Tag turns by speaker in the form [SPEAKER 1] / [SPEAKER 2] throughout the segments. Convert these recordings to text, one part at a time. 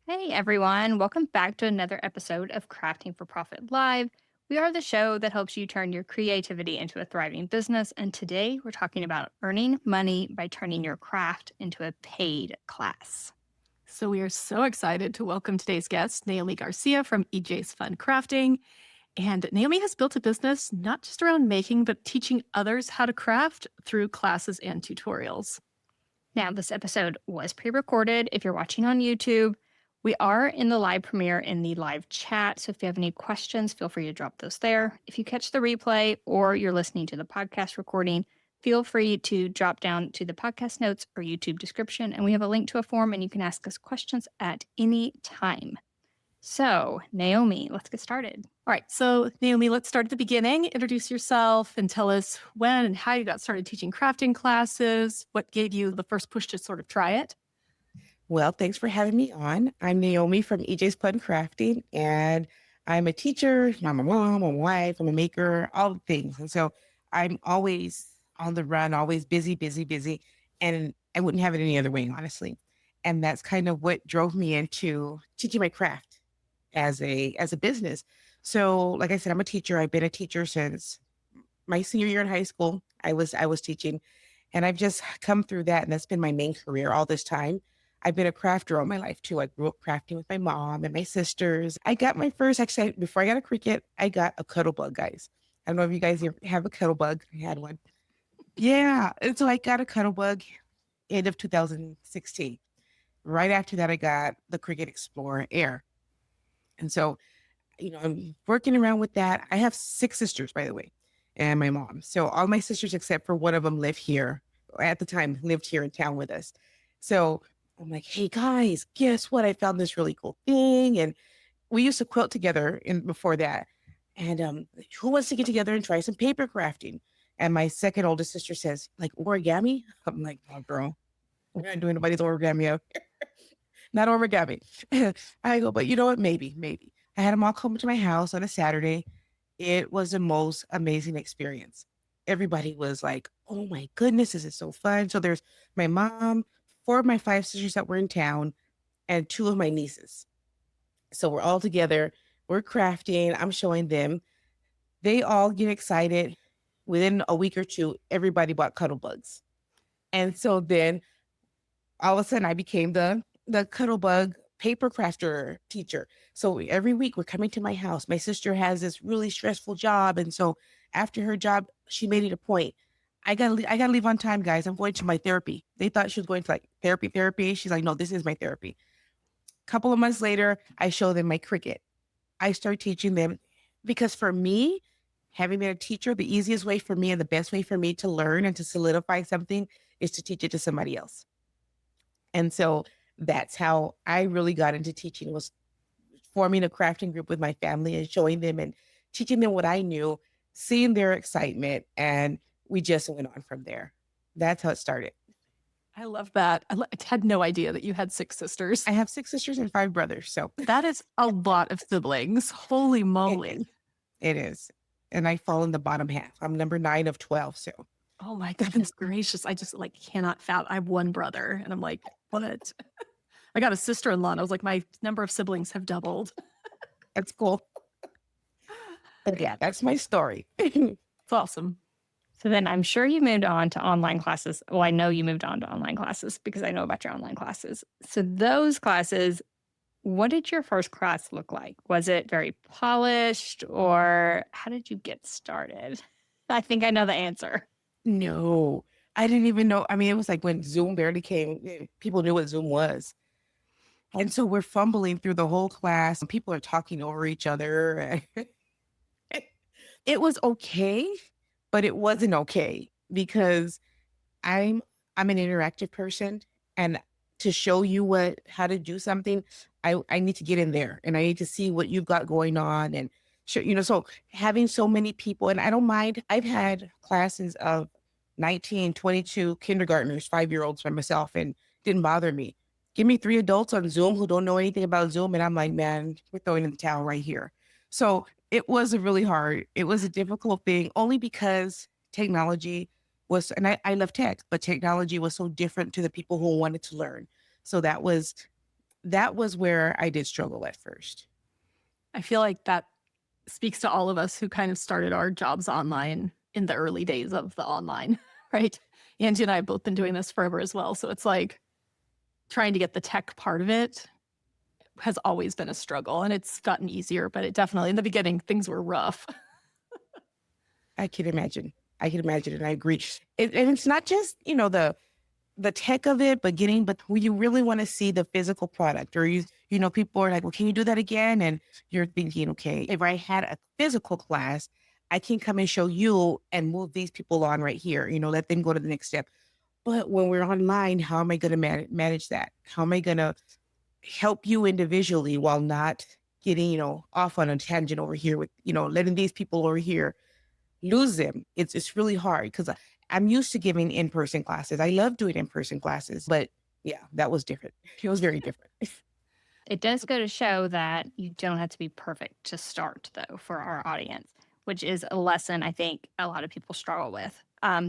[SPEAKER 1] Hey everyone, welcome back to another episode of Crafting for Profit Live. We are the show that helps you turn your creativity into a thriving business. And today we're talking about earning money by turning your craft into a paid class.
[SPEAKER 2] So we are so excited to welcome today's guest, Naomi Garcia from EJ's Fun Crafting. And Naomi has built a business not just around making, but teaching others how to craft through classes and tutorials.
[SPEAKER 1] Now, this episode was pre recorded. If you're watching on YouTube, we are in the live premiere in the live chat. So if you have any questions, feel free to drop those there. If you catch the replay or you're listening to the podcast recording, feel free to drop down to the podcast notes or YouTube description. And we have a link to a form and you can ask us questions at any time. So, Naomi, let's get started.
[SPEAKER 2] All right. So, Naomi, let's start at the beginning. Introduce yourself and tell us when and how you got started teaching crafting classes. What gave you the first push to sort of try it?
[SPEAKER 3] Well, thanks for having me on. I'm Naomi from EJ's Fun Crafting, and I'm a teacher, I'm a mom, I'm a wife, I'm a maker, all the things. And so I'm always on the run, always busy, busy, busy. And I wouldn't have it any other way, honestly. And that's kind of what drove me into teaching my craft as a business. So, like I said, I'm a teacher. I've been a teacher since my senior year in high school. I was teaching, and I've just come through that, and that's been my main career all this time. I've been a crafter all my life too. I grew up crafting with my mom and my sisters. I got my first, actually, before I got a Cricut, I got a cuddle bug, guys. I don't know if you guys have a cuddle bug. I had one. Yeah. And so I got a cuddle bug end of 2016. Right after that, I got the Cricut Explorer Air. And so, I'm working around with that. I have six sisters, by the way, and my mom. So all my sisters, except for one of them, live here. At the time, lived here in town with us. So I'm like, hey guys, guess what? I found this really cool thing. And we used to quilt together before that. And who wants to get together and try some paper crafting? And my second oldest sister says, like origami? I'm like, oh girl, we're not doing nobody's origami out here. Not origami. I go, but you know what? Maybe. I had them all come to my house on a Saturday. It was the most amazing experience. Everybody was like, oh my goodness, this is so fun. So there's my mom, four of my five sisters that were in town, and two of my nieces. So we're all together. We're crafting. I'm showing them. They all get excited. Within a week or two, everybody bought cuddle bugs. And so then all of a sudden I became the cuddle bug paper crafter teacher. So every week we're coming to my house. My sister has this really stressful job. And so after her job, she made it a point. I gotta leave on time, guys. I'm going to my therapy. They thought she was going to like therapy. She's like, no, this is my therapy. Couple of months later, I show them my Cricut. I start teaching them because for me, having been a teacher, the easiest way for me and the best way for me to learn and to solidify something is to teach it to somebody else. And so that's how I really got into teaching, was forming a crafting group with my family and showing them and teaching them what I knew, seeing their excitement, and we just went on from there. That's how it started.
[SPEAKER 2] I love that. I had no idea that you had six sisters.
[SPEAKER 3] I have six sisters and five brothers, so
[SPEAKER 2] That is a lot of siblings. Holy
[SPEAKER 3] it
[SPEAKER 2] moly.
[SPEAKER 3] is. It is. And I fall in the bottom half. I'm number 9 of 12. So
[SPEAKER 2] Oh my goodness gracious. I just cannot fathom. I have one brother and I'm like, what? I got a sister-in-law and I was like, my number of siblings have doubled.
[SPEAKER 3] that's cool. But yeah, that's my story.
[SPEAKER 2] It's awesome.
[SPEAKER 1] So then I'm sure you moved on to online classes. Well, I know you moved on to online classes because I know about your online classes. So those classes, what did your first class look like? Was it very polished or how did you get started? I think I know the answer.
[SPEAKER 3] No, I didn't even know. I mean, it was like when Zoom barely came, people knew what Zoom was. And so we're fumbling through the whole class and people are talking over each other. It was okay, but it wasn't okay because I'm I'm an interactive person, and to show you how to do something, I need to get in there and I need to see what you've got going on and show, so having so many people, and I don't mind. I've had classes of 19, 22 kindergartners, 5-year-olds by myself, and didn't bother me. Give me 3 adults on Zoom who don't know anything about Zoom, and I'm like, man, we're throwing in the towel right here. So it was a difficult thing only because technology was, and I love tech, but technology was so different to the people who wanted to learn. So that was where I did struggle at first.
[SPEAKER 2] I feel like that speaks to all of us who kind of started our jobs online in the early days of the online, right? Angie and I have both been doing this forever as well. So it's like trying to get the tech part of it has always been a struggle, and it's gotten easier, but it definitely, in the beginning, things were rough.
[SPEAKER 3] I can imagine. I can imagine, and I agree. And it's not just, the tech of it, but when you really want to see the physical product, or people are like, well, can you do that again? And you're thinking, okay, if I had a physical class, I can come and show you and move these people on right here, let them go to the next step. But when we're online, how am I going to manage that? How am I going to help you individually while not getting, off on a tangent over here with, letting these people over here lose them? It's really hard because I'm used to giving in-person classes. I love doing in-person classes, but yeah, that was different. It was very different.
[SPEAKER 1] It does go to show that you don't have to be perfect to start, though, for our audience, which is a lesson I think a lot of people struggle with.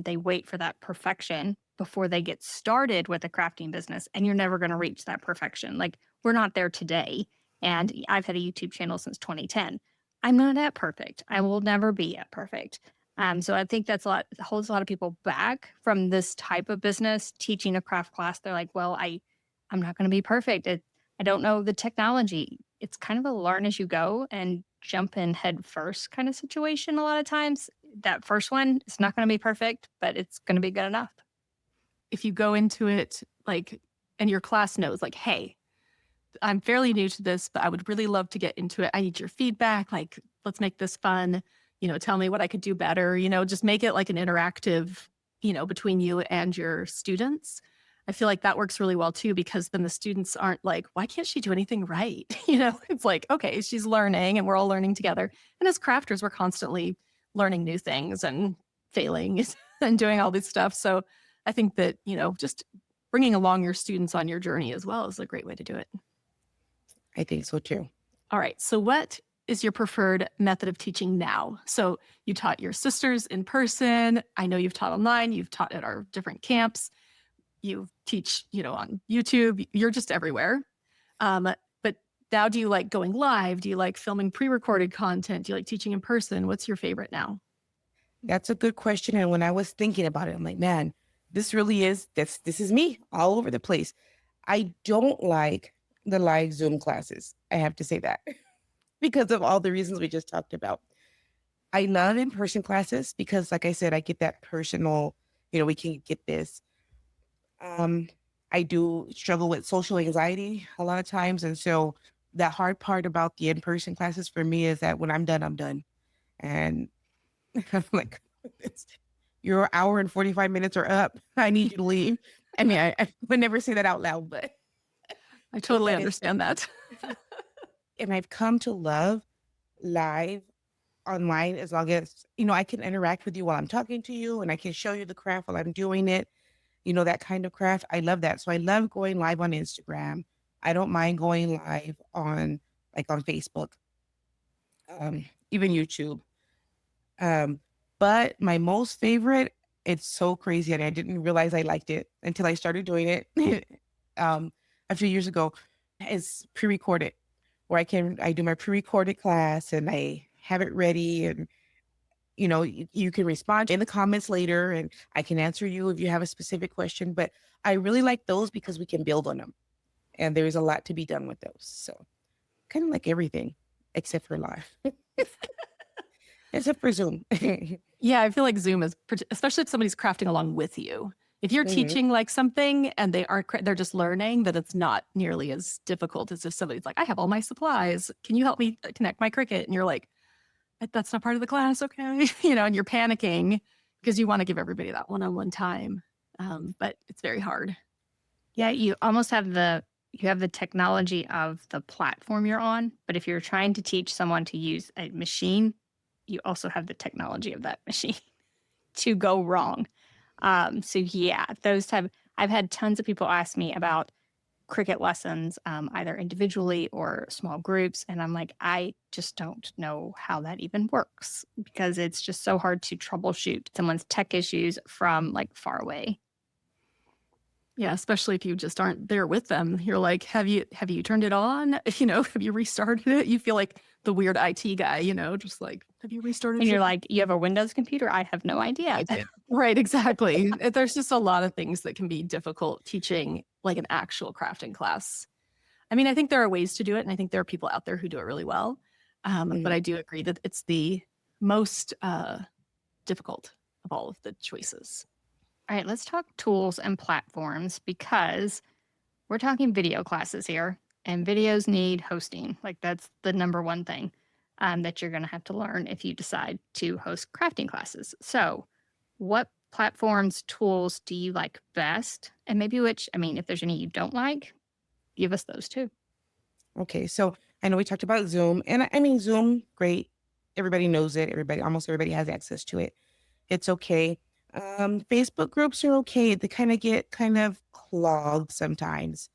[SPEAKER 1] They wait for that perfection before they get started with a crafting business, and you're never going to reach that perfection. Like, we're not there today. And I've had a YouTube channel since 2010. I'm not at perfect. I will never be at perfect. So I think that's holds a lot of people back from this type of business. Teaching a craft class, they're like, well, I'm not going to be perfect. I don't know the technology. It's kind of a learn as you go and jump in head first kind of situation. A lot of times, that first one is not going to be perfect, but it's going to be good enough.
[SPEAKER 2] If you go into it and your class knows hey, I'm fairly new to this, but I would really love to get into it. I need your feedback. Let's make this fun. Tell me what I could do better. Just make it like an interactive, between you and your students. I feel like that works really well too, because then the students aren't like, why can't she do anything right? It's like, okay, she's learning and we're all learning together. And as crafters, we're constantly learning new things and failing and doing all this stuff. So I think that, just bringing along your students on your journey as well is a great way to do it.
[SPEAKER 3] I think so too.
[SPEAKER 2] All right. So what is your preferred method of teaching now? So you taught your sisters in person. I know you've taught online. You've taught at our different camps. You teach, on YouTube. You're just everywhere. But now, do you like going live? Do you like filming pre-recorded content? Do you like teaching in person? What's your favorite now?
[SPEAKER 3] That's a good question. And when I was thinking about it, I'm like, man, this really this is me all over the place. I don't like the live Zoom classes. I have to say that because of all the reasons we just talked about. I love in-person classes because, like I said, I get that personal, we can get this. I do struggle with social anxiety a lot of times. And so the hard part about the in-person classes for me is that when I'm done, I'm done. And I'm like, your hour and 45 minutes are up. I need you to leave. I mean, I would never say that out loud, but
[SPEAKER 2] I totally understand that.
[SPEAKER 3] And I've come to love live online as long as, I can interact with you while I'm talking to you and I can show you the craft while I'm doing it. That kind of craft. I love that. So I love going live on Instagram. I don't mind going live on Facebook, even YouTube. But my most favorite, it's so crazy and I didn't realize I liked it until I started doing it a few years ago, is pre-recorded, where I do my pre-recorded class and I have it ready, and you can respond in the comments later and I can answer you if you have a specific question. But I really like those because we can build on them. And there's a lot to be done with those. So kind of like everything except for live. Except for Zoom.
[SPEAKER 2] Yeah, I feel like Zoom is, especially if somebody's crafting along with you. If you're
[SPEAKER 3] Mhm.
[SPEAKER 2] teaching something and they're just learning, then it's not nearly as difficult as if somebody's like, I have all my supplies. Can you help me connect my Cricut? And you're like, that's not part of the class. Okay. And you're panicking because you want to give everybody that one-on-one time. But it's very hard.
[SPEAKER 1] Yeah, you almost have the technology of the platform you're on, but if you're trying to teach someone to use a machine, you also have the technology of that machine to go wrong. So yeah, I've had tons of people ask me about Cricut lessons, either individually or small groups. And I'm like, I just don't know how that even works because it's just so hard to troubleshoot someone's tech issues from far away.
[SPEAKER 2] Yeah, especially if you just aren't there with them. You're like, have you turned it on? Have you restarted it? You feel like the weird IT guy, just like, have you restarted
[SPEAKER 1] And
[SPEAKER 2] your
[SPEAKER 1] you're like, you have a Windows computer? I have no idea.
[SPEAKER 2] idea? Right, exactly. There's just a lot of things that can be difficult teaching like an actual crafting class. I mean, I think there are ways to do it, and I think there are people out there who do it really well. But
[SPEAKER 3] Mhm.
[SPEAKER 2] I do agree that it's the most difficult of all of the choices.
[SPEAKER 1] All right, let's talk tools and platforms because we're talking video classes here, and videos need hosting. Like, that's the number one thing that you're going to have to learn if you decide to host crafting classes. So, what platforms, tools do you like best? And maybe which, I mean, if there's any you don't like, give us those too.
[SPEAKER 3] Okay, so I know we talked about Zoom, and I mean Zoom, great. Everybody knows it. Almost everybody has access to it. It's okay. Facebook groups are okay. They get kind of clogged sometimes,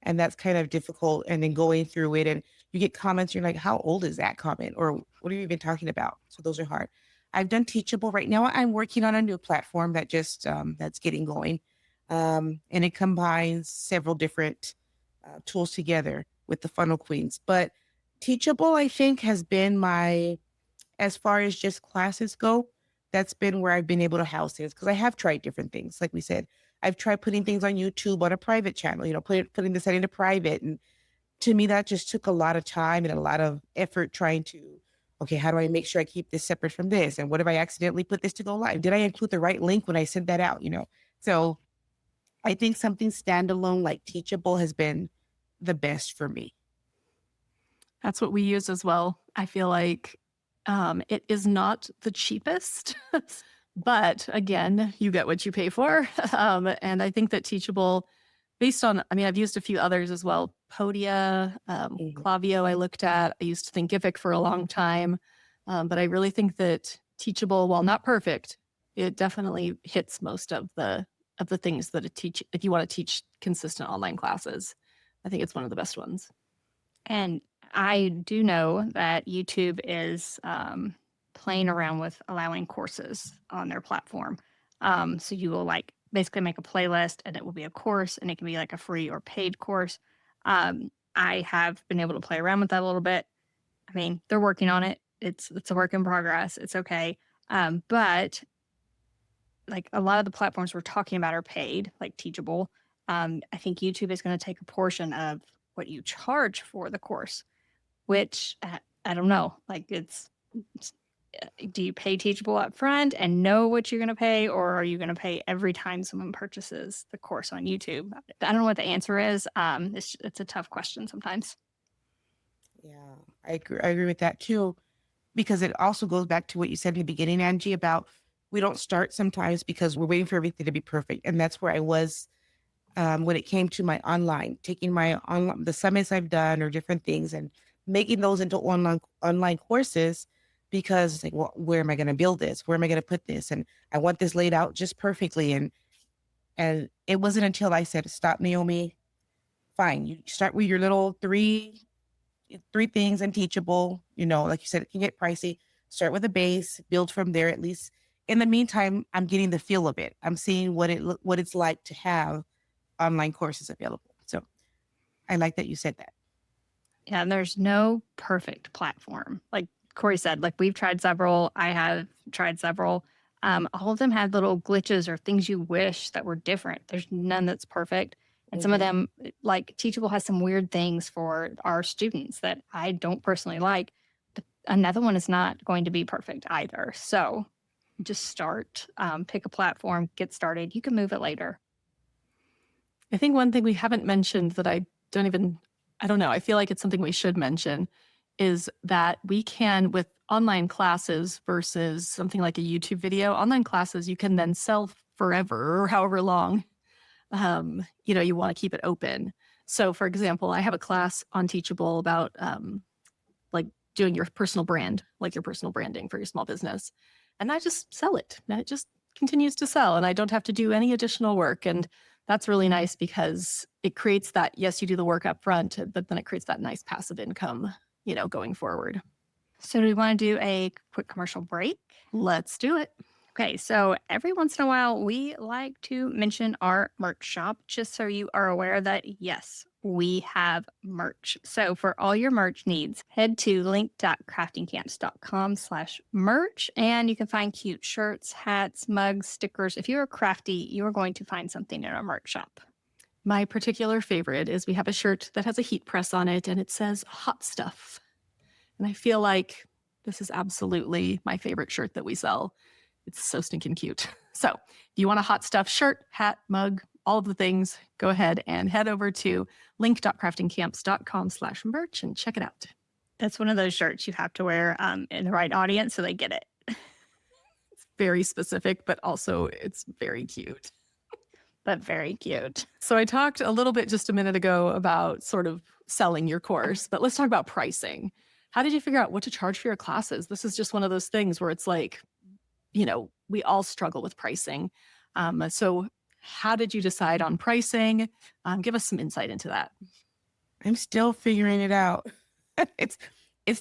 [SPEAKER 3] and that's kind of difficult. And then going through it, and you get comments, you're like, "How old is that comment?" Or "What are you even talking about?" So those are hard. I've done Teachable. Right now, I'm working on a new platform that just that's getting going, and it combines several different tools together with the Funnel Queens. But Teachable, I think, has been my as far as just classes go, that's been where I've been able to house things because I have tried different things. Like we said, I've tried putting things on YouTube on a private channel, putting the setting to private. And to me, that just took a lot of time and a lot of effort trying to, okay, how do I make sure I keep this separate from this? And what if I accidentally put this to go live? Did I include the right link when I sent that out? So I think something standalone like Teachable has been the best for me.
[SPEAKER 2] That's what we use as well. I feel like it is not the cheapest, but again, you get what you pay for. And I think that Teachable, based on, I mean, I've used a few others as well. Podia,
[SPEAKER 3] Mhm.
[SPEAKER 2] Clavio, I looked at. I used Thinkific for a long time. But I really think that Teachable, while not perfect, it definitely hits most of the things that it teach if you want to teach consistent online classes. I think it's one of the best ones.
[SPEAKER 1] And I do know that YouTube is playing around with allowing courses on their platform. So you will like basically make a playlist and it will be a course and it can be like a free or paid course. I have been able to play around with that a little bit. I mean, they're working on it. It's a work in progress. It's okay. But like a lot of the platforms we're talking about are paid, like Teachable. I think YouTube is going to take a portion of what you charge for the course, which I don't know. Like it's do you pay Teachable up front and know what you're going to pay, or are you going to pay every time someone purchases the course on YouTube? I don't know what the answer is. It's a tough question sometimes.
[SPEAKER 3] Yeah, I agree with that too. Because it also goes back to what you said in the beginning, Angie, about we don't start sometimes because we're waiting for everything to be perfect. And that's where I was when it came to my online, taking my online the summits I've done or different things and making those into online courses because it's like, well, where am I going to build this? Where am I going to put this? And I want this laid out just perfectly. And it wasn't until I said, stop, Naomi, fine. You start with your little three things and Teachable. Like you said, it can get pricey. Start with a base, build from there. At least in the meantime, I'm getting the feel of it. I'm seeing what it's like to have online courses available. So I like that you said that.
[SPEAKER 1] Yeah, and there's no perfect platform. Like Corey said, like we've tried several. I have tried several. All of them had little glitches or things you wish that were different. There's none that's perfect. And some of
[SPEAKER 3] Hmm.
[SPEAKER 1] them, like Teachable, has some weird things for our students that I don't personally like. But another one is not going to be perfect either. So just start, pick a platform, get started. You can move it later.
[SPEAKER 2] I think one thing we haven't mentioned that I don't know, I feel like it's something we should mention is that we can, with online classes versus something like a YouTube video, online classes you can then sell forever or however long you want to keep it open. So, for example, I have a class on Teachable about like doing your personal brand, like your personal branding for your small business. And I just sell it. And it just continues to sell. And I don't have to do any additional work. And that's really nice because it creates that, yes, you do the work up front, but then it creates that nice passive income, going forward.
[SPEAKER 1] So, do we want to do a quick commercial break?
[SPEAKER 2] Let's do it.
[SPEAKER 1] Okay, so every once in a while, we like to mention our merch shop just so you are aware that yes, we have merch. So for all your merch needs, head to link.craftingcamps.com/merch and you can find cute shirts, hats, mugs, stickers. If you're crafty, you are going to find something in our merch shop.
[SPEAKER 2] My particular favorite is we have a shirt that has a heat press on it and it says hot stuff. And I feel like this is absolutely my favorite shirt that we sell. It's so stinking cute. So if you want a hot stuff shirt, hat, mug, all of the things, go ahead and head over to link.craftingcamps.com/merch and check it out.
[SPEAKER 1] That's one of those shirts you have to wear in the right audience so they get it.
[SPEAKER 2] It's very specific, but also it's very cute.
[SPEAKER 1] But very cute.
[SPEAKER 2] So I talked a little bit just a minute ago about sort of selling your course, but let's talk about pricing. How did you figure out what to charge for your classes? This is just one of those things where it's like, we all struggle with pricing. So how did you decide on pricing? Give us some insight into that.
[SPEAKER 3] I'm still figuring it out. It's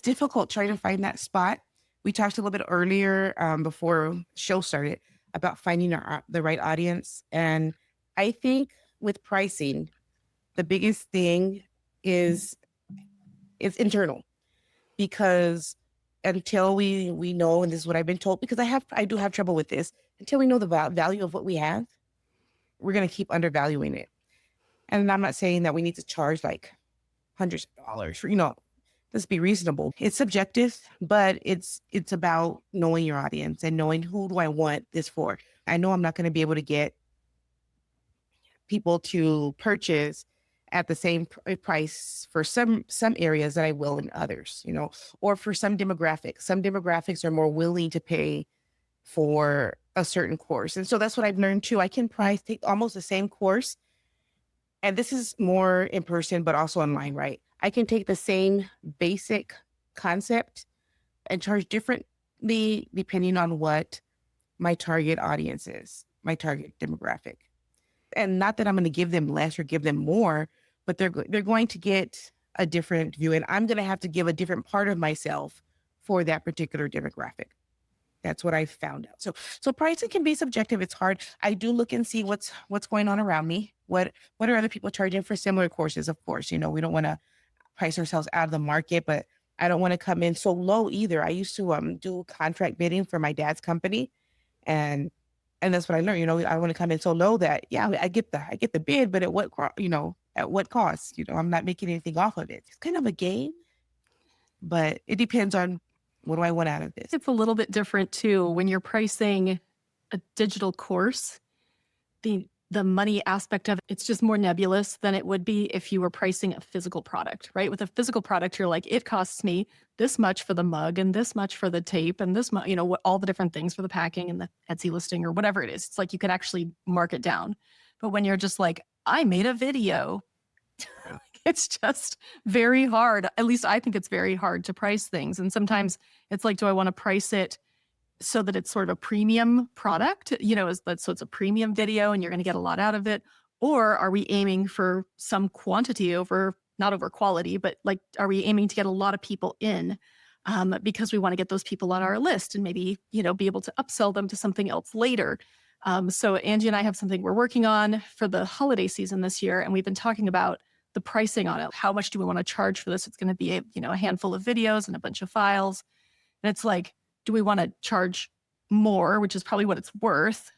[SPEAKER 3] difficult trying to find that spot. We talked a little bit earlier before the show started about finding the right audience. And I think with pricing, the biggest thing is it's internal, because until we know, and this is what I've been told, because I do have trouble with this, until we know the value of what we have, we're going to keep undervaluing it. And I'm not saying that we need to charge like hundreds of dollars for, let's be reasonable. It's subjective, but it's about knowing your audience and knowing who do I want this for. I know I'm not going to be able to get people to purchase at the same price for some areas that I will in others, or for some demographics. Some demographics are more willing to pay for a certain course. And so that's what I've learned too. I can take almost the same course. And this is more in person, but also online, right? I can take the same basic concept and charge differently depending on what my target audience is, my target demographic. And not that I'm going to give them less or give them more, but they're going to get a different view. And I'm going to have to give a different part of myself for that particular demographic. That's what I found out. So pricing can be subjective. It's hard. I do look and see what's going on around me. What are other people charging for similar courses? Of course, we don't want to price ourselves out of the market, but I don't want to come in so low either. I used to do contract bidding for my dad's company, and that's what I learned. I want to come in so low that I get the bid, but at what cost? I'm not making anything off of it. It's kind of a game, but it depends on what do I want out of this.
[SPEAKER 2] It's a little bit different too when you're pricing a digital course. The money aspect of it's just more nebulous than it would be if you were pricing a physical product, right? With a physical product, you're like, it costs me this much for the mug and this much for the tape and this much, all the different things for the packing and the Etsy listing or whatever it is. It's like you could actually mark it down. But when you're just like, I made a video, it's just very hard. At least I think it's very hard to price things. And sometimes it's like, do I want to price it so that it's sort of a premium product, so it's a premium video and you're going to get a lot out of it? Or are we aiming for some quantity not over quality, but like, are we aiming to get a lot of people in because we want to get those people on our list and maybe, be able to upsell them to something else later? So Angie and I have something we're working on for the holiday season this year. And we've been talking about the pricing on it. How much do we want to charge for this? It's going to be a handful of videos and a bunch of files. And it's like, do we want to charge more, which is probably what it's worth?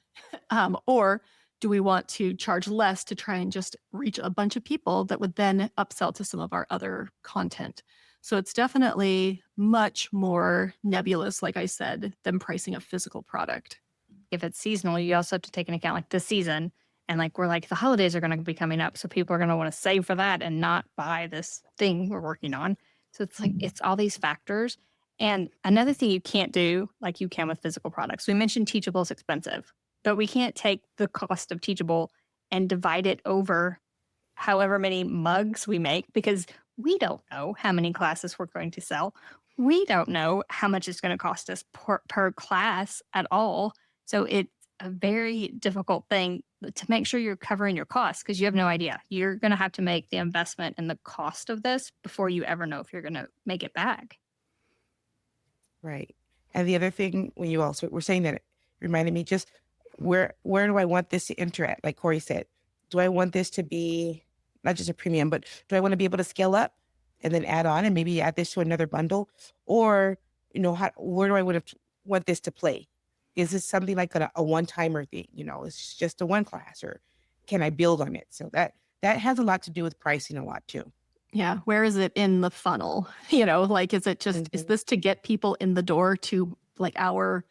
[SPEAKER 2] Or do we want to charge less to try and just reach a bunch of people that would then upsell to some of our other content? So it's definitely much more nebulous, like I said, than pricing a physical product.
[SPEAKER 1] If it's seasonal, you also have to take into account like the season. And like we're like, the holidays are going to be coming up. So people are going to want to save for that and not buy this thing we're working on. So it's like, it's all these factors. And another thing you can't do like you can with physical products. We mentioned Teachable is expensive, but we can't take the cost of Teachable and divide it over however many mugs we make because we don't know how many classes we're going to sell. We don't know how much it's going to cost us per class at all. So it's a very difficult thing to make sure you're covering your costs because you have no idea. You're going to have to make the investment and the cost of this before you ever know if you're going to make it back.
[SPEAKER 3] Right. And the other thing, when you also we're saying that reminding me just where do I want this to enter at? Like Corey said, do I want this to be not just a premium, but do I want to be able to scale up and then add on and maybe add this to another bundle? Or, where do I want this to play? Is this something like a one-timer thing? It's just a one class, or can I build on it? So that has a lot to do with pricing a lot too.
[SPEAKER 2] Yeah. Where is it in the funnel? Like, is
[SPEAKER 3] Mhm.
[SPEAKER 2] this to get people in the door to like our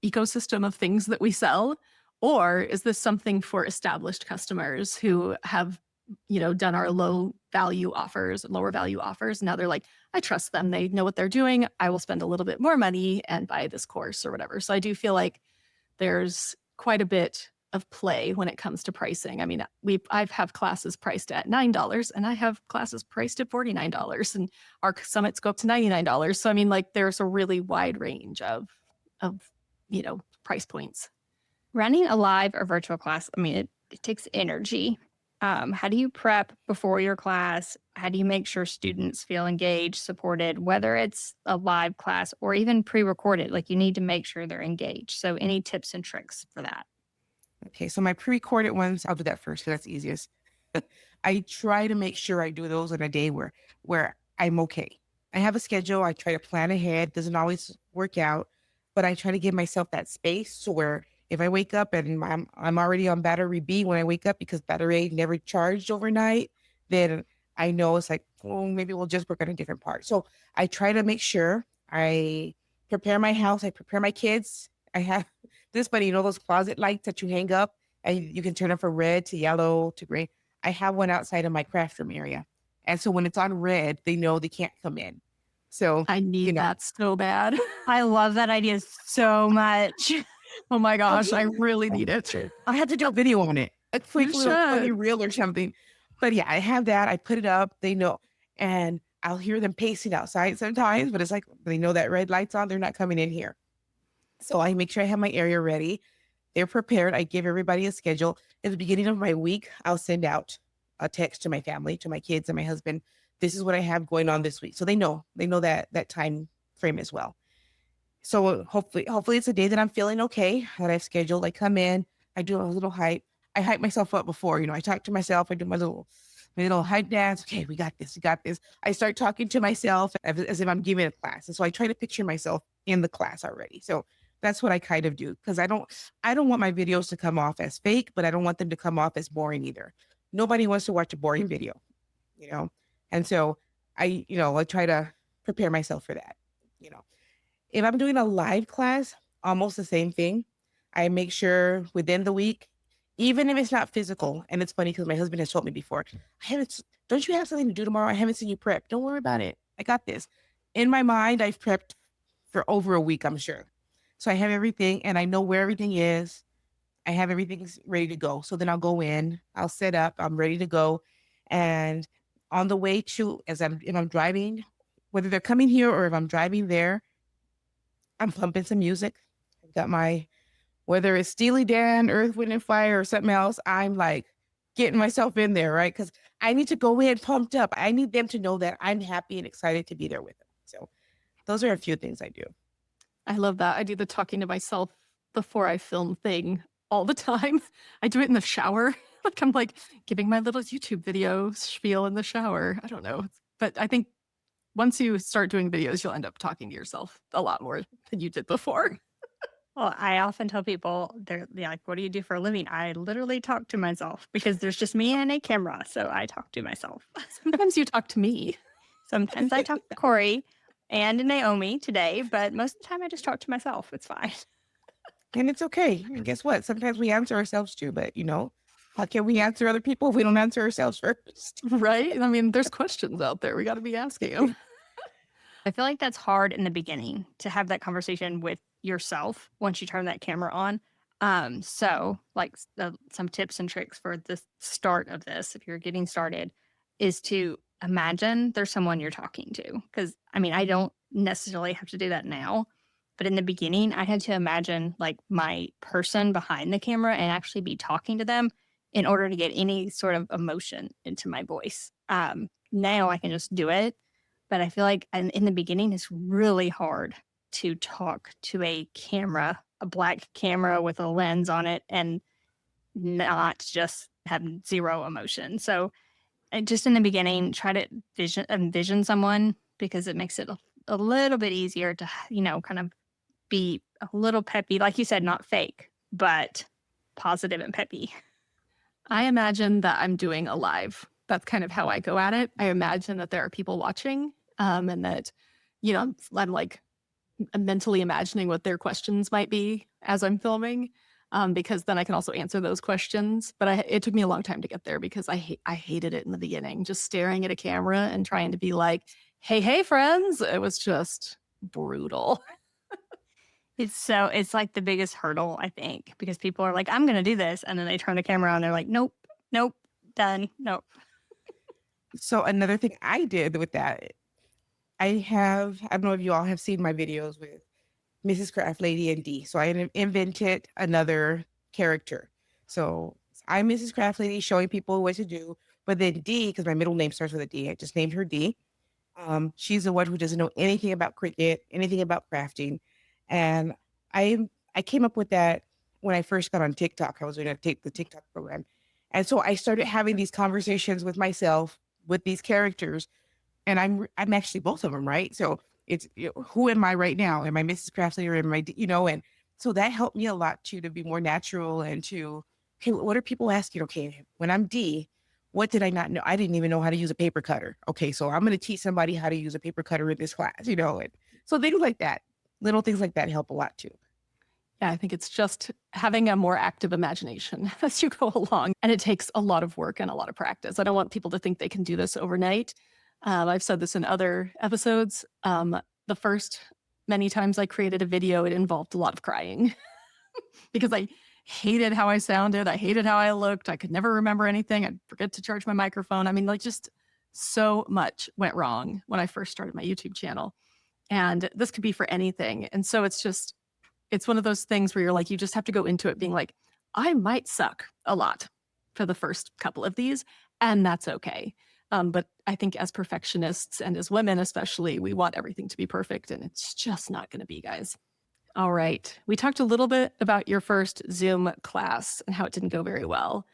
[SPEAKER 2] ecosystem of things that we sell? Or is this something for established customers who have, done our lower value offers? Now they're like, I trust them. They know what they're doing. I will spend a little bit more money and buy this course or whatever. So I do feel like there's quite a bit of play when it comes to pricing. I mean, I've have classes priced at $9 and I have classes priced at $49 and our summits go up to $99. So I mean, like there's a really wide range of price points.
[SPEAKER 1] Running a live or virtual class, I mean, it takes energy. How do you prep before your class? How do you make sure students feel engaged, supported, whether it's a live class or even pre recorded? Like you need to make sure they're engaged. So, any tips and tricks for that?
[SPEAKER 3] Okay, so my pre-recorded ones, I'll do that first because that's easiest. I try to make sure I do those on a day where I'm okay. I have a schedule. I try to plan ahead. Doesn't always work out, but I try to give myself that space so where if I wake up and I'm already on battery B when I wake up because battery A never charged overnight, then I know it's like, oh, maybe we'll just work on a different part. So I try to make sure I prepare my house. I prepare my kids. I have this, but those closet lights that you hang up and you can turn them from red to yellow to gray. I have one outside of my craft room area. And so when it's on red, they know they can't come in. So,
[SPEAKER 2] I
[SPEAKER 3] you
[SPEAKER 2] need
[SPEAKER 3] know,
[SPEAKER 2] that so bad.
[SPEAKER 1] I love that idea so much.
[SPEAKER 2] Oh my gosh, I really need it.
[SPEAKER 3] I had to do a video on it, a
[SPEAKER 2] You
[SPEAKER 3] quick little funny
[SPEAKER 2] should.
[SPEAKER 3] reel or something. But yeah, I have that. I put it up. They know. And I'll hear them pacing outside sometimes, but it's like they know that red light's on. They're not coming in here. So I make sure I have my area ready. They're prepared. I give everybody a schedule. At the beginning of my week, I'll send out a text to my family, to my kids and my husband. This is what I have going on this week. So they know that time frame as well. So hopefully it's a day that I'm feeling okay, that I've scheduled. I come in, I do a little hype. I hype myself up before, I talk to myself, I do my little hype dance. Okay, we got this, we got this. I start talking to myself as if I'm giving a class. And so I try to picture myself in the class already. So that's what I kind of do because I don't want my videos to come off as fake, but I don't want them to come off as boring either. Nobody wants to watch a boring video, you know. And so I try to prepare myself for that, you know. If I'm doing a live class, almost the same thing. I make sure within the week, even if it's not physical, and it's funny because my husband has told me before, I haven't, don't you have something to do tomorrow? I haven't seen you prep. Don't worry about it. I got this. In my mind, I've prepped for over a week, I'm sure. So I have everything and I know where everything is. I have everything ready to go. So then I'll go in, I'll set up, I'm ready to go. And on the way to, if I'm driving, whether they're coming here or if I'm driving there, I'm pumping some music. I've got whether it's Steely Dan, Earth, Wind and Fire, or something else, I'm like getting myself in there, right? Because I need to go in pumped up. I need them to know that I'm happy and excited to be there with them. So those are a few things I do.
[SPEAKER 2] I love that. I do the talking to myself before I film thing all the time. I do it in the shower. Like I'm like giving my little YouTube video spiel in the shower. I don't know. But I think once you start doing videos, you'll end up talking to yourself a lot more than you did before.
[SPEAKER 1] Well, I often tell people, they're like, what do you do for a living? I literally talk to myself because there's just me and a camera. So I talk to myself.
[SPEAKER 2] Sometimes you talk to me.
[SPEAKER 1] Sometimes I talk to Corey and Naomi today, but most of the time I just talk to myself. It's fine.
[SPEAKER 3] And it's okay. And guess what? Sometimes we answer ourselves too, but how can we answer other people if we don't answer ourselves first?
[SPEAKER 2] Right? I mean, there's questions out there. We got to be asking them.
[SPEAKER 1] I feel like that's hard in the beginning to have that conversation with yourself once you turn that camera on. So like some tips and tricks for the start of this, if you're getting started, is to imagine there's someone you're talking to. Because I mean, I don't necessarily have to do that now, but in the beginning, I had to imagine like my person behind the camera and actually be talking to them in order to get any sort of emotion into my voice. Now I can just do it, but I feel like in the beginning, it's really hard to talk to a camera a black camera with a lens on it and not just have zero emotion. So just in the beginning, try to envision someone because it makes it a little bit easier to, kind of be a little peppy. Like you said, not fake, but positive and peppy.
[SPEAKER 2] I imagine that I'm doing a live. That's kind of how I go at it. I imagine that there are people watching, and that, I'm like mentally imagining what their questions might be as I'm filming, because then I can also answer those questions. But it took me a long time to get there because I hated it in the beginning, just staring at a camera and trying to be like, hey, friends. It was just brutal.
[SPEAKER 1] It's like the biggest hurdle, I think, because people are like, I'm going to do this. And then they turn the camera on. They're like, nope, nope, done. Nope.
[SPEAKER 3] So another thing I did with that, I don't know if you all have seen my videos with Mrs. Craft Lady and D. So I invented another character. So I'm Mrs. Craft Lady showing people what to do. But then D, because my middle name starts with a D, I just named her D. She's the one who doesn't know anything about Cricut, anything about crafting. And I came up with that when I first got on TikTok. I was going to take the TikTok program. And so I started having these conversations with myself with these characters. And I'm actually both of them, right? So it's, who am I right now? Am I Mrs. Craftley or am I, and so that helped me a lot too, to be more natural and to, okay, what are people asking? Okay, when I'm D, what did I not know? I didn't even know how to use a paper cutter. Okay, so I'm going to teach somebody how to use a paper cutter in this class, and so things like that, little things like that help a lot too.
[SPEAKER 2] Yeah, I think it's just having a more active imagination as you go along. And it takes a lot of work and a lot of practice. I don't want people to think they can do this overnight. I've said this in other episodes. The first many times I created a video, it involved a lot of crying because I hated how I sounded. I hated how I looked. I could never remember anything. I'd forget to charge my microphone. I mean, like, just so much went wrong when I first started my YouTube channel. And this could be for anything. And so it's one of those things where you're like, you just have to go into it being like, I might suck a lot for the first couple of these, and that's okay. But I think as perfectionists and as women especially, we want everything to be perfect, and it's just not going to be, guys. All right. We talked a little bit about your first Zoom class and how it didn't go very well.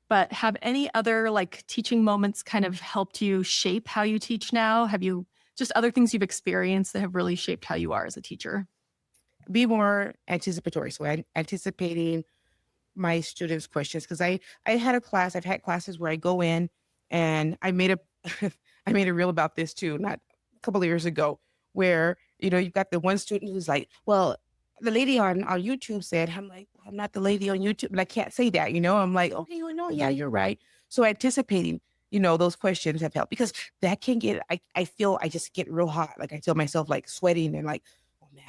[SPEAKER 2] But have any other teaching moments kind of helped you shape how you teach now? Have you just other things you've experienced that have really shaped how you are as a teacher?
[SPEAKER 3] Be more anticipatory. So I'm anticipating my students' questions because I've had classes where I go in and I made a I made a reel about this too, not a couple of years ago, where you've got the one student who's like, well, the lady on YouTube said, I'm like, I'm not the lady on YouTube, but I can't say that, I'm like, okay, well, no, yeah, you're right. So anticipating, those questions have helped because that can get, I feel I just get real hot. Like I feel myself like sweating and like, oh man,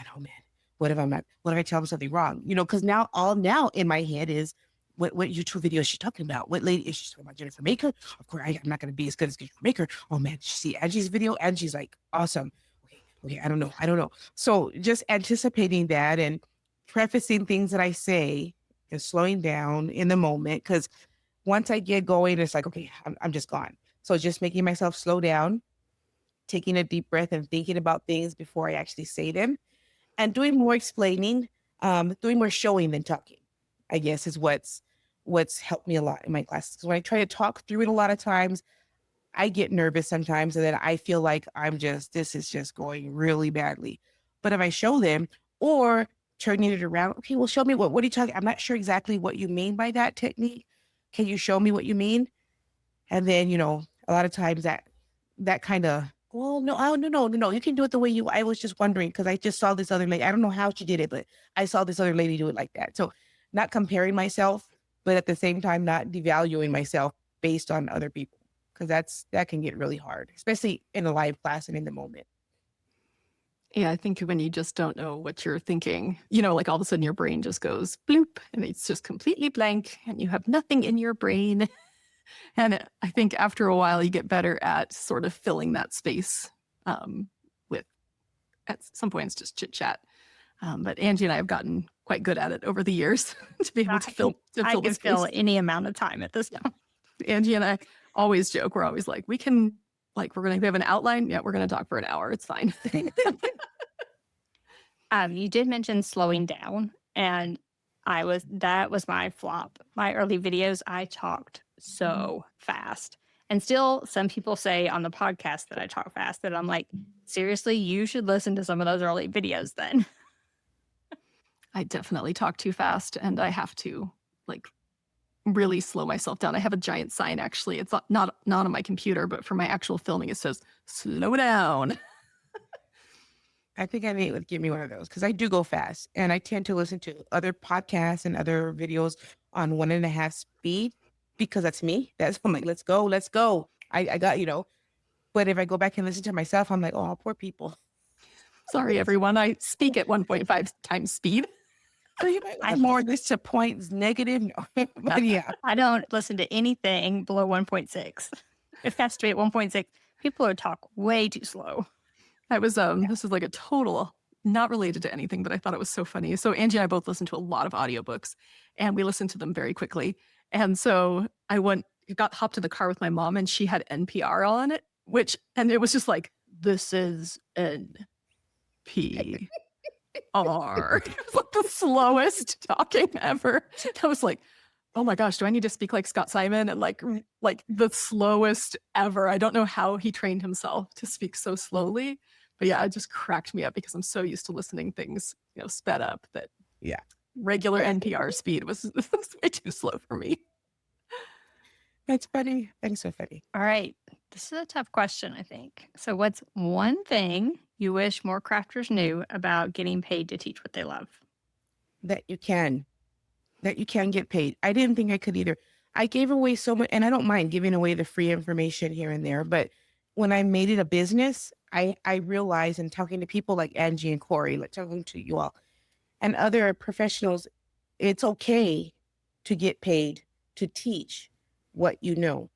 [SPEAKER 3] what if I tell them something wrong? Because now in my head is what YouTube video is she talking about? What lady is she talking about? Jennifer Maker? Of course, I'm not going to be as good as Jennifer Maker. Oh man, did you see Angie's video? Angie's like awesome. Okay, I don't know. So just anticipating that and prefacing things that I say and slowing down in the moment. Because once I get going, it's like, okay, I'm just gone. So just making myself slow down, taking a deep breath and thinking about things before I actually say them. And doing more explaining, doing more showing than talking, I guess, is what's helped me a lot in my classes. Because when I try to talk through it a lot of times, I get nervous sometimes, and then I feel like this is just going really badly. But if I show them or turning it around, okay, well, show me what are you talking? I'm not sure exactly what you mean by that technique. Can you show me what you mean? And then, a lot of times that kind of, well, no, no. You can do it the way I was just wondering because I just saw this other lady. I don't know how she did it, but I saw this other lady do it like that. So not comparing myself, but at the same time, not devaluing myself based on other people because that can get really hard, especially in a live class and in the moment.
[SPEAKER 2] Yeah, I think when you just don't know what you're thinking, like all of a sudden your brain just goes bloop and it's just completely blank and you have nothing in your brain. And I think after a while, you get better at sort of filling that space with, at some points, just chit chat. But Angie and I have gotten quite good at it over the years to be able to fill
[SPEAKER 1] I
[SPEAKER 2] the
[SPEAKER 1] can
[SPEAKER 2] space.
[SPEAKER 1] fill any amount of time at this point.
[SPEAKER 2] Angie and I always joke. We're always like, we have an outline. Yeah, we're going to talk for an hour. It's fine.
[SPEAKER 1] You did mention slowing down. And that was my flop. My early videos, I talked so fast. And still, some people say on the podcast that I talk fast, that I'm like, seriously, you should listen to some of those early videos then.
[SPEAKER 2] I definitely talk too fast, and I have to like really slow myself down. I have a giant sign actually. It's not on my computer, but for my actual filming, it says slow down.
[SPEAKER 3] I think I need to give me one of those because I do go fast and I tend to listen to other podcasts and other videos on 1.5 speed because that's me. I'm like, let's go, let's go. I got, but if I go back and listen to myself, I'm like, oh, poor people.
[SPEAKER 2] Sorry, everyone. I speak at 1.5 times speed.
[SPEAKER 3] So you might want more this to points negative. No. But yeah.
[SPEAKER 1] I don't listen to anything below 1.6. If it has to be at 1.6, people are talk way too slow.
[SPEAKER 2] I was, this is like a total, not related to anything, but I thought it was so funny. So Angie and I both listen to a lot of audiobooks and we listened to them very quickly. And so I hopped in the car with my mom and she had NPR on it, and it was just like, this is NPR. It was like the slowest talking ever. I was like, oh my gosh, do I need to speak like Scott Simon? And like the slowest ever. I don't know how he trained himself to speak so slowly. But yeah, it just cracked me up because I'm so used to listening things, sped up that regular NPR speed was way too slow for me.
[SPEAKER 3] That's funny. Thanks, so funny.
[SPEAKER 1] All right. This is a tough question, I think. So what's one thing you wish more crafters knew about getting paid to teach what they love?
[SPEAKER 3] That you can get paid. I didn't think I could either. I gave away so much, and I don't mind giving away the free information here and there, but when I made it a business, I realized, and talking to people like Angie and Corey, like talking to you all and other professionals, it's okay to get paid to teach what you know.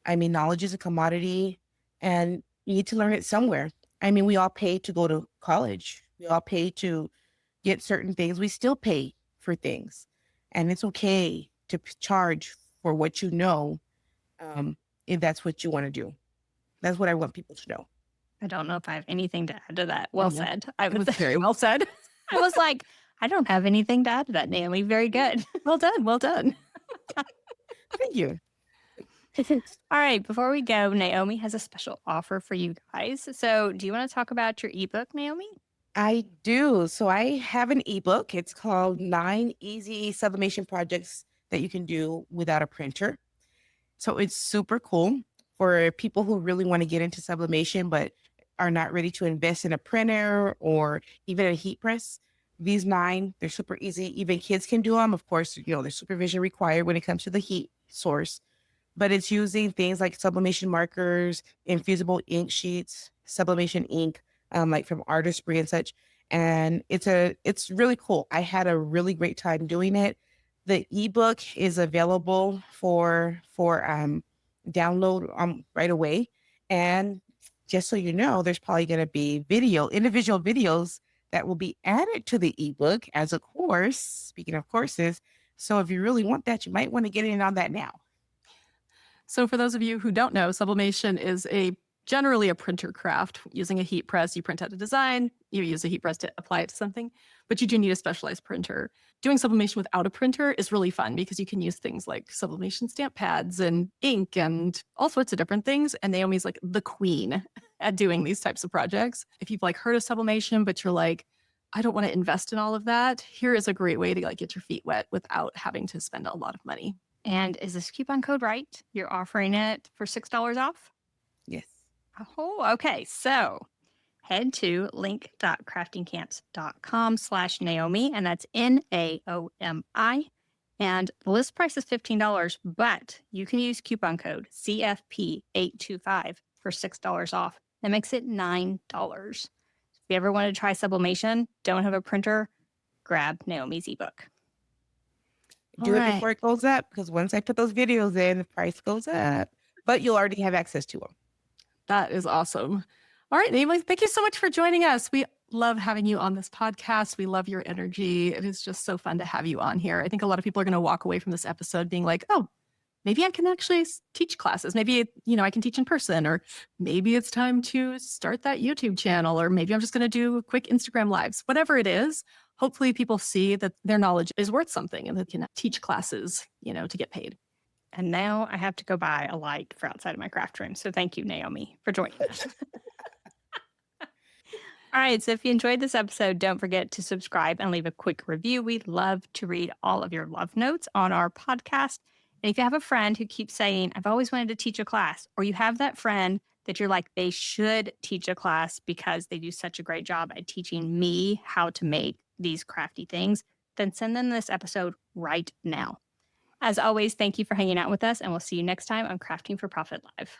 [SPEAKER 3] I mean, knowledge is a commodity and you need to learn it somewhere. I mean, we all pay to go to college. We all pay to get certain things. We still pay for things. And it's okay to charge for what you know, if that's what you want to do. That's what I want people to know.
[SPEAKER 1] I don't know if I have anything to add to that. Well said.
[SPEAKER 2] It was very well said.
[SPEAKER 1] I was like, I don't have anything to add to that, Naomi. Very good.
[SPEAKER 2] Well done. Well done.
[SPEAKER 3] Thank you.
[SPEAKER 1] All right. Before we go, Naomi has a special offer for you guys. So do you want to talk about your ebook, Naomi?
[SPEAKER 3] I do. So I have an ebook. It's called 9 Easy Sublimation Projects That You Can Do Without a Printer. So it's super cool for people who really want to get into sublimation, but are not ready to invest in a printer or even a heat press. These 9, they're super easy. Even kids can do them. Of course, there's supervision required when it comes to the heat source, but it's using things like sublimation markers, infusible ink sheets, sublimation ink, like from Artistry and such. And it's really cool. I had a really great time doing it. The ebook is available for download right away. And just so you know, there's probably going to be individual videos that will be added to the ebook as a course, speaking of courses. So if you really want that, you might want to get in on that now.
[SPEAKER 2] So for those of you who don't know, sublimation is generally a printer craft. Using a heat press, you print out a design, you use a heat press to apply it to something, but you do need a specialized printer. Doing sublimation without a printer is really fun because you can use things like sublimation stamp pads and ink and all sorts of different things. And Naomi's like the queen at doing these types of projects. If you've heard of sublimation, but you're like, I don't want to invest in all of that, here is a great way to get your feet wet without having to spend a lot of money.
[SPEAKER 1] And is this coupon code right? You're offering it for $6 off?
[SPEAKER 3] Yes.
[SPEAKER 1] Oh, okay. So head to link.craftingcamps.com/Naomi, and that's NAOMI. And the list price is $15, but you can use coupon code CFP825 for $6 off. That makes it $9. If you ever want to try sublimation, don't have a printer, grab Naomi's ebook.
[SPEAKER 3] Do it before it goes up, because once I put those videos in, the price goes up, but you'll already have access to them.
[SPEAKER 2] That is awesome. All right, Naomi, thank you so much for joining us. We love having you on this podcast. We love your energy. It is just so fun to have you on here. I think a lot of people are going to walk away from this episode being like, oh, maybe I can actually teach classes. Maybe, I can teach in person, or maybe it's time to start that YouTube channel, or maybe I'm just going to do quick Instagram lives. Whatever it is, hopefully people see that their knowledge is worth something and they can teach classes, to get paid.
[SPEAKER 1] And now I have to go buy a light for outside of my craft room. So thank you, Naomi, for joining us. All right. So if you enjoyed this episode, don't forget to subscribe and leave a quick review. We'd love to read all of your love notes on our podcast. And if you have a friend who keeps saying, I've always wanted to teach a class, or you have that friend that you're like, they should teach a class because they do such a great job at teaching me how to make these crafty things, then send them this episode right now. As always, thank you for hanging out with us, and we'll see you next time on Crafting for Profit Live.